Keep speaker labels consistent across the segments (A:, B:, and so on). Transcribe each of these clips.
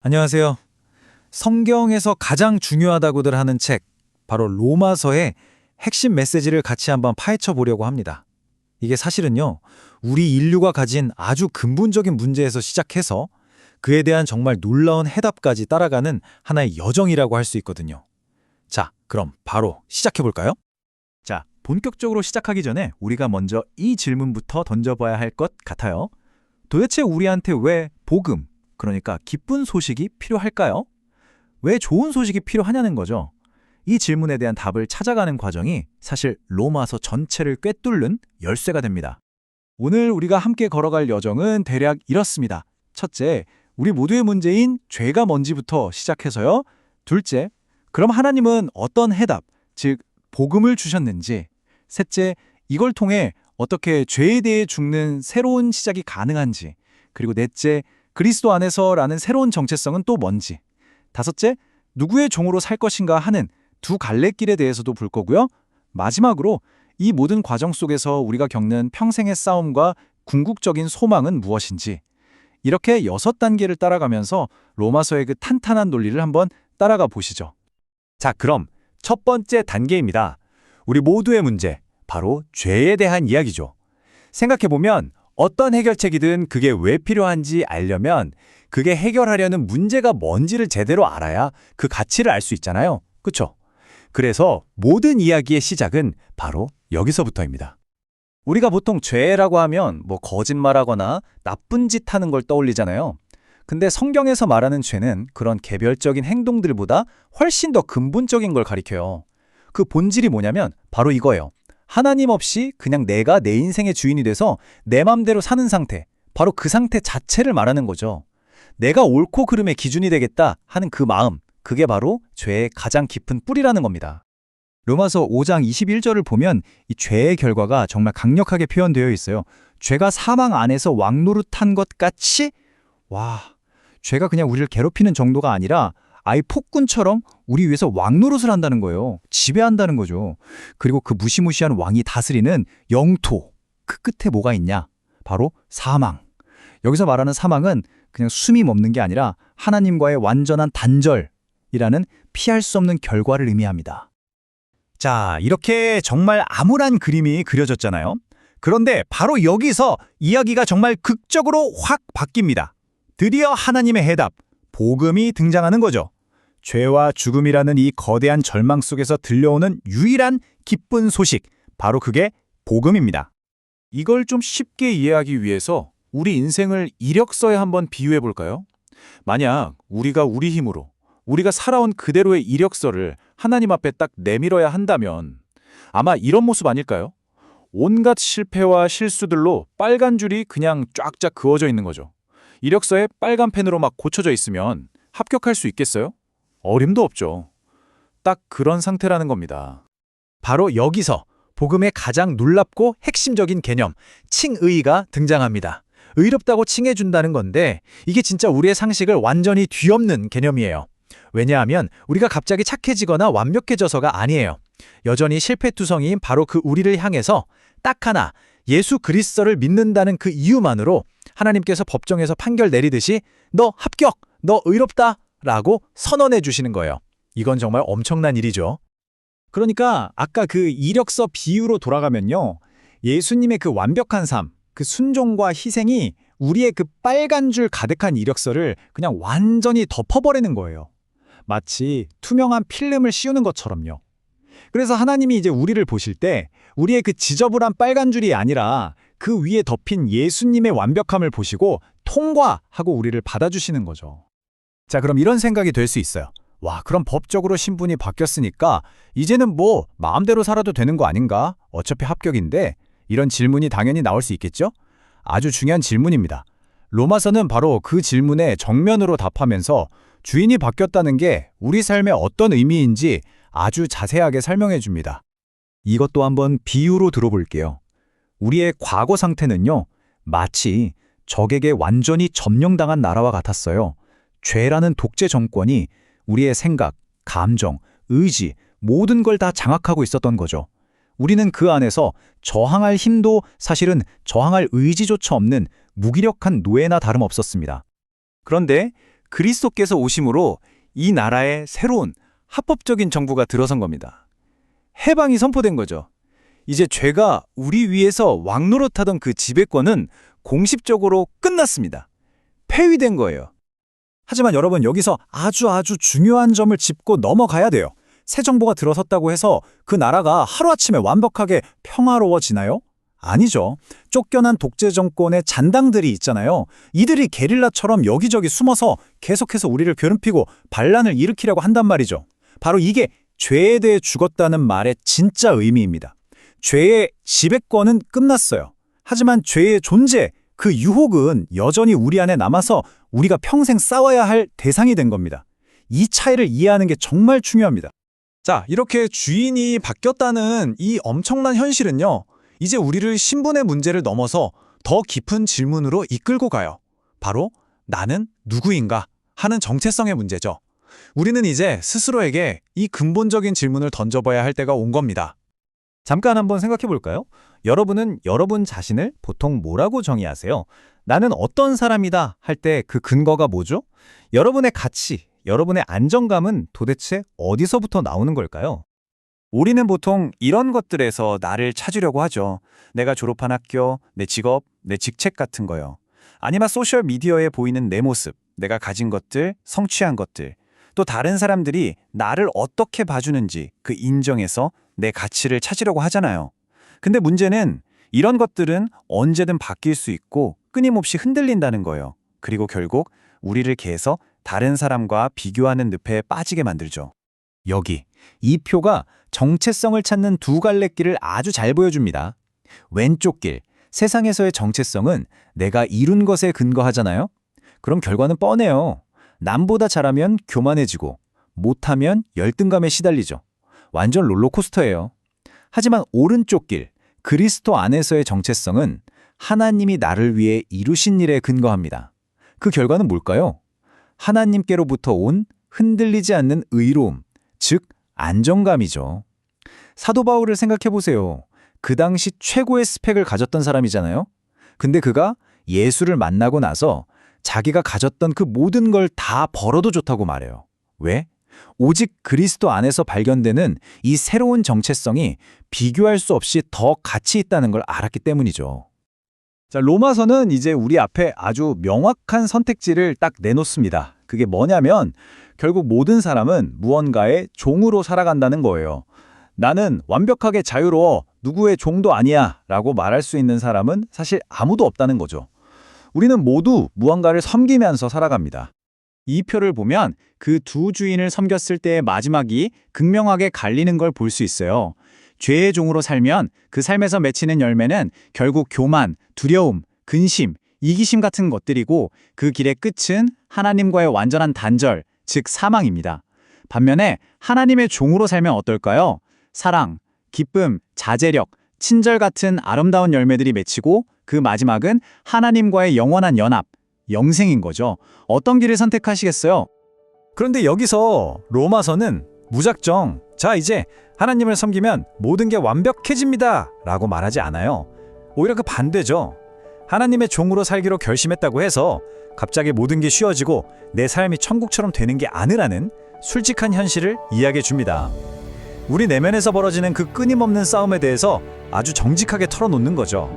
A: 안녕하세요. 성경에서 가장 중요하다고들 하는 책, 바로 로마서의 핵심 메시지를 같이 한번 파헤쳐 보려고 합니다. 이게 사실은요, 우리 인류가 가진 아주 근본적인 문제에서 시작해서 그에 대한 정말 놀라운 해답까지 따라가는 하나의 여정이라고 할 수 있거든요. 자, 그럼 바로 시작해 볼까요?
B: 자, 본격적으로 시작하기 전에 우리가 먼저 이 질문부터 던져봐야 할 것 같아요. 도대체 우리한테 왜 복음, 그러니까 기쁜 소식이 필요할까요? 왜 좋은 소식이 필요하냐는 거죠. 이 질문에 대한 답을 찾아가는 과정이 사실 로마서 전체를 꿰뚫는 열쇠가 됩니다. 오늘 우리가 함께 걸어갈 여정은 대략 이렇습니다. 첫째, 우리 모두의 문제인 죄가 뭔지부터 시작해서요. 둘째, 그럼 하나님은 어떤 해답, 즉 복음을 주셨는지. 셋째, 이걸 통해 어떻게 죄에 대해 죽는 새로운 시작이 가능한지. 그리고 넷째, 그리스도 안에서라는 새로운 정체성은 또 뭔지. 다섯째, 누구의 종으로 살 것인가 하는 두 갈래길에 대해서도 볼 거고요. 마지막으로 이 모든 과정 속에서 우리가 겪는 평생의 싸움과 궁극적인 소망은 무엇인지. 이렇게 6단계를 따라가면서 로마서의 그 탄탄한 논리를 한번 따라가 보시죠.
C: 자, 그럼 첫 번째 단계입니다. 우리 모두의 문제, 바로 죄에 대한 이야기죠. 생각해보면 어떤 해결책이든 그게 왜 필요한지 알려면 그게 해결하려는 문제가 뭔지를 제대로 알아야 그 가치를 알 수 있잖아요. 그쵸? 그래서 모든 이야기의 시작은 바로 여기서부터입니다.
B: 우리가 보통 죄라고 하면 거짓말하거나 나쁜 짓 하는 걸 떠올리잖아요. 근데 성경에서 말하는 죄는 그런 개별적인 행동들보다 훨씬 더 근본적인 걸 가리켜요. 그 본질이 뭐냐면 바로 이거예요. 하나님 없이 그냥 내가 내 인생의 주인이 돼서 내 맘대로 사는 상태, 바로 그 상태 자체를 말하는 거죠. 내가 옳고 그름의 기준이 되겠다 하는 그 마음, 그게 바로 죄의 가장 깊은 뿌리라는 겁니다.
A: 로마서 5장 21절을 보면 이 죄의 결과가 정말 강력하게 표현되어 있어요. 죄가 사망 안에서 왕노릇한 것 같이, 죄가 그냥 우리를 괴롭히는 정도가 아니라 아이 폭군처럼 우리 위해서 왕노릇을 한다는 거예요. 지배한다는 거죠. 그리고 그 무시무시한 왕이 다스리는 영토, 그 끝에 뭐가 있냐? 바로 사망. 여기서 말하는 사망은 그냥 숨이 멎는 게 아니라 하나님과의 완전한 단절이라는 피할 수 없는 결과를 의미합니다.
C: 자, 이렇게 정말 암울한 그림이 그려졌잖아요. 그런데 바로 여기서 이야기가 정말 극적으로 확 바뀝니다. 드디어 하나님의 해답, 복음이 등장하는 거죠. 죄와 죽음이라는 이 거대한 절망 속에서 들려오는 유일한 기쁜 소식, 바로 그게 복음입니다.
B: 이걸 좀 쉽게 이해하기 위해서 우리 인생을 이력서에 한번 비유해 볼까요? 만약 우리가 우리 힘으로, 우리가 살아온 그대로의 이력서를 하나님 앞에 딱 내밀어야 한다면 아마 이런 모습 아닐까요? 온갖 실패와 실수들로 빨간 줄이 그냥 쫙쫙 그어져 있는 거죠. 이력서에 빨간 펜으로 막 고쳐져 있으면 합격할 수 있겠어요? 어림도 없죠. 딱 그런 상태라는 겁니다.
C: 바로 여기서 복음의 가장 놀랍고 핵심적인 개념, 칭의가 등장합니다. 의롭다고 칭해준다는 건데 이게 진짜 우리의 상식을 완전히 뒤엎는 개념이에요. 왜냐하면 우리가 갑자기 착해지거나 완벽해져서가 아니에요. 여전히 실패투성이인 바로 그 우리를 향해서 딱 하나, 예수 그리스도를 믿는다는 그 이유만으로 하나님께서 법정에서 판결 내리듯이 너 합격, 너 의롭다 라고 선언해 주시는 거예요. 이건 정말 엄청난 일이죠.
A: 그러니까 아까 그 이력서 비유로 돌아가면요. 예수님의 그 완벽한 삶, 그 순종과 희생이 우리의 그 빨간 줄 가득한 이력서를 그냥 완전히 덮어버리는 거예요. 마치 투명한 필름을 씌우는 것처럼요. 그래서 하나님이 이제 우리를 보실 때 우리의 그 지저분한 빨간 줄이 아니라 그 위에 덮인 예수님의 완벽함을 보시고 통과하고 우리를 받아주시는 거죠.
C: 자, 그럼 이런 생각이 될 수 있어요. 그럼 법적으로 신분이 바뀌었으니까 이제는 마음대로 살아도 되는 거 아닌가? 어차피 합격인데 이런 질문이 당연히 나올 수 있겠죠? 아주 중요한 질문입니다. 로마서는 바로 그 질문에 정면으로 답하면서 주인이 바뀌었다는 게 우리 삶에 어떤 의미인지 아주 자세하게 설명해 줍니다.
A: 이것도 한번 비유로 들어볼게요. 우리의 과거 상태는요. 마치 적에게 완전히 점령당한 나라와 같았어요. 죄라는 독재 정권이 우리의 생각, 감정, 의지 모든 걸 다 장악하고 있었던 거죠. 우리는 그 안에서 저항할 힘도 사실은 저항할 의지조차 없는 무기력한 노예나 다름없었습니다. 그런데
B: 그리스도께서 오심으로 이 나라에 새로운 합법적인 정부가 들어선 겁니다. 해방이 선포된 거죠. 이제 죄가 우리 위에서 왕노릇하던 그 지배권은 공식적으로 끝났습니다. 폐위된 거예요.
A: 하지만 여러분, 여기서 아주 중요한 점을 짚고 넘어가야 돼요. 새 정부가 들어섰다고 해서 그 나라가 하루아침에 완벽하게 평화로워지나요? 아니죠. 쫓겨난 독재 정권의 잔당들이 있잖아요. 이들이 게릴라처럼 여기저기 숨어서 계속해서 우리를 괴롭히고 반란을 일으키려고 한단 말이죠. 바로 이게 죄에 대해 죽었다는 말의 진짜 의미입니다. 죄의 지배권은 끝났어요. 하지만 죄의 존재, 그 유혹은 여전히 우리 안에 남아서 우리가 평생 싸워야 할 대상이 된 겁니다. 이 차이를 이해하는 게 정말 중요합니다.
C: 자, 이렇게 주인이 바뀌었다는 이 엄청난 현실은요, 이제 우리를 신분의 문제를 넘어서 더 깊은 질문으로 이끌고 가요. 바로 나는 누구인가 하는 정체성의 문제죠. 우리는 이제 스스로에게 이 근본적인 질문을 던져봐야 할 때가 온 겁니다.
B: 잠깐 한번 생각해 볼까요? 여러분은 여러분 자신을 보통 뭐라고 정의하세요? 나는 어떤 사람이다 할 때 그 근거가 뭐죠? 여러분의 가치, 여러분의 안정감은 도대체 어디서부터 나오는 걸까요? 우리는 보통 이런 것들에서 나를 찾으려고 하죠. 내가 졸업한 학교, 내 직업, 내 직책 같은 거요. 아니면 소셜 미디어에 보이는 내 모습, 내가 가진 것들, 성취한 것들, 또 다른 사람들이 나를 어떻게 봐주는지 그 인정에서 내 가치를 찾으려고 하잖아요. 근데 문제는 이런 것들은 언제든 바뀔 수 있고 끊임없이 흔들린다는 거예요. 그리고 결국 우리를 개해서 다른 사람과 비교하는 늪에 빠지게 만들죠.
C: 여기 이 표가 정체성을 찾는 두 갈래 길을 아주 잘 보여줍니다. 왼쪽 길, 세상에서의 정체성은 내가 이룬 것에 근거하잖아요. 그럼 결과는 뻔해요. 남보다 잘하면 교만해지고 못하면 열등감에 시달리죠. 완전 롤러코스터예요. 하지만 오른쪽 길, 그리스도 안에서의 정체성은 하나님이 나를 위해 이루신 일에 근거합니다. 그 결과는 뭘까요? 하나님께로부터 온 흔들리지 않는 의로움, 즉 안정감이죠. 사도 바울을 생각해 보세요. 그 당시 최고의 스펙을 가졌던 사람이잖아요. 근데 그가 예수를 만나고 나서 자기가 가졌던 그 모든 걸 다 벌어도 좋다고 말해요. 왜? 오직 그리스도 안에서 발견되는 이 새로운 정체성이 비교할 수 없이 더 가치 있다는 걸 알았기 때문이죠.
A: 자, 로마서는 이제 우리 앞에 아주 명확한 선택지를 딱 내놓습니다. 그게 뭐냐면 결국 모든 사람은 무언가의 종으로 살아간다는 거예요. 나는 완벽하게 자유로워 누구의 종도 아니야 라고 말할 수 있는 사람은 사실 아무도 없다는 거죠. 우리는 모두 무언가를 섬기면서 살아갑니다. 이 표를 보면 그 두 주인을 섬겼을 때의 마지막이 극명하게 갈리는 걸 볼 수 있어요. 죄의 종으로 살면 그 삶에서 맺히는 열매는 결국 교만, 두려움, 근심, 이기심 같은 것들이고 그 길의 끝은 하나님과의 완전한 단절, 즉 사망입니다. 반면에 하나님의 종으로 살면 어떨까요? 사랑, 기쁨, 자제력, 친절 같은 아름다운 열매들이 맺히고 그 마지막은 하나님과의 영원한 연합, 영생인 거죠. 어떤 길을 선택하시겠어요? 그런데 여기서 로마서는 무작정 자 이제 하나님을 섬기면 모든 게 완벽해집니다 라고 말하지 않아요. 오히려 그 반대죠. 하나님의 종으로 살기로 결심했다고 해서 갑자기 모든 게 쉬워지고 내 삶이 천국처럼 되는 게 아니라는 솔직한 현실을 이야기해 줍니다. 우리 내면에서 벌어지는 그 끊임없는 싸움에 대해서 아주 정직하게 털어놓는 거죠.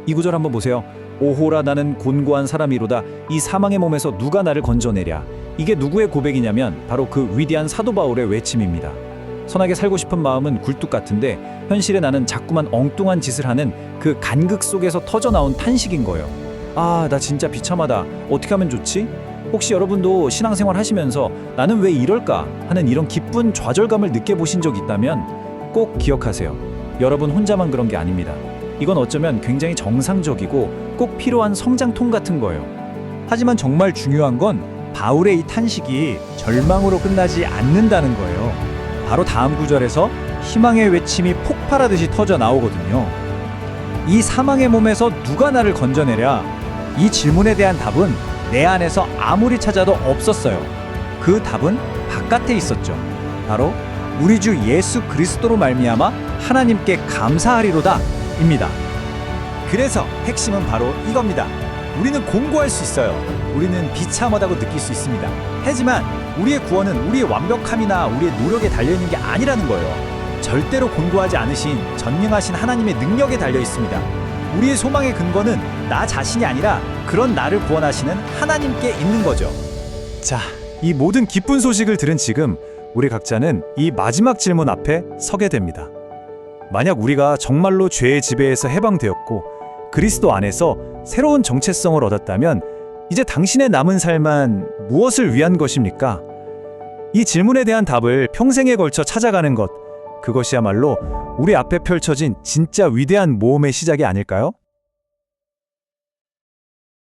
A: 이 구절 한번 보세요. 오호라 나는 곤고한 사람이로다. 이 사망의 몸에서 누가 나를 건져내랴. 이게 누구의 고백이냐면 바로 그 위대한 사도 바울의 외침입니다. 선하게 살고 싶은 마음은 굴뚝 같은데 현실에 나는 자꾸만 엉뚱한 짓을 하는 그 간극 속에서 터져나온 탄식인 거예요. 아, 나 진짜 비참하다. 어떻게 하면 좋지? 혹시 여러분도 신앙생활 하시면서 나는 왜 이럴까 하는 이런 기쁜 좌절감을 느껴보신 적 있다면 꼭 기억하세요. 여러분 혼자만 그런 게 아닙니다. 이건 어쩌면 굉장히 정상적이고 꼭 필요한 성장통 같은 거예요. 하지만 정말 중요한 건 바울의 이 탄식이 절망으로 끝나지 않는다는 거예요. 바로 다음 구절에서 희망의 외침이 폭발하듯이 터져 나오거든요. 이 사망의 몸에서 누가 나를 건져내랴? 이 질문에 대한 답은 내 안에서 아무리 찾아도 없었어요. 그 답은 바깥에 있었죠. 바로 우리 주 예수 그리스도로 말미암아 하나님께 감사하리로다 입니다. 그래서 핵심은 바로 이겁니다. 우리는 공고할 수 있어요.
C: 우리는 비참하다고 느낄 수 있습니다. 하지만 우리의 구원은 우리의 완벽함이나 우리의 노력에 달려있는 게 아니라는 거예요. 절대로 곤고하지 않으신 전능하신 하나님의 능력에 달려 있습니다. 우리의 소망의 근거는 나 자신이 아니라 그런 나를 구원하시는 하나님께 있는 거죠.
B: 자, 이 모든 기쁜 소식을 들은 지금 우리 각자는 이 마지막 질문 앞에 서게 됩니다. 만약 우리가 정말로 죄의 지배에서 해방되었고 그리스도 안에서 새로운 정체성을 얻었다면 이제 당신의 남은 삶은 무엇을 위한 것입니까? 이 질문에 대한 답을 평생에 걸쳐 찾아가는 것, 그것이야말로 우리 앞에 펼쳐진 진짜 위대한 모험의 시작이 아닐까요?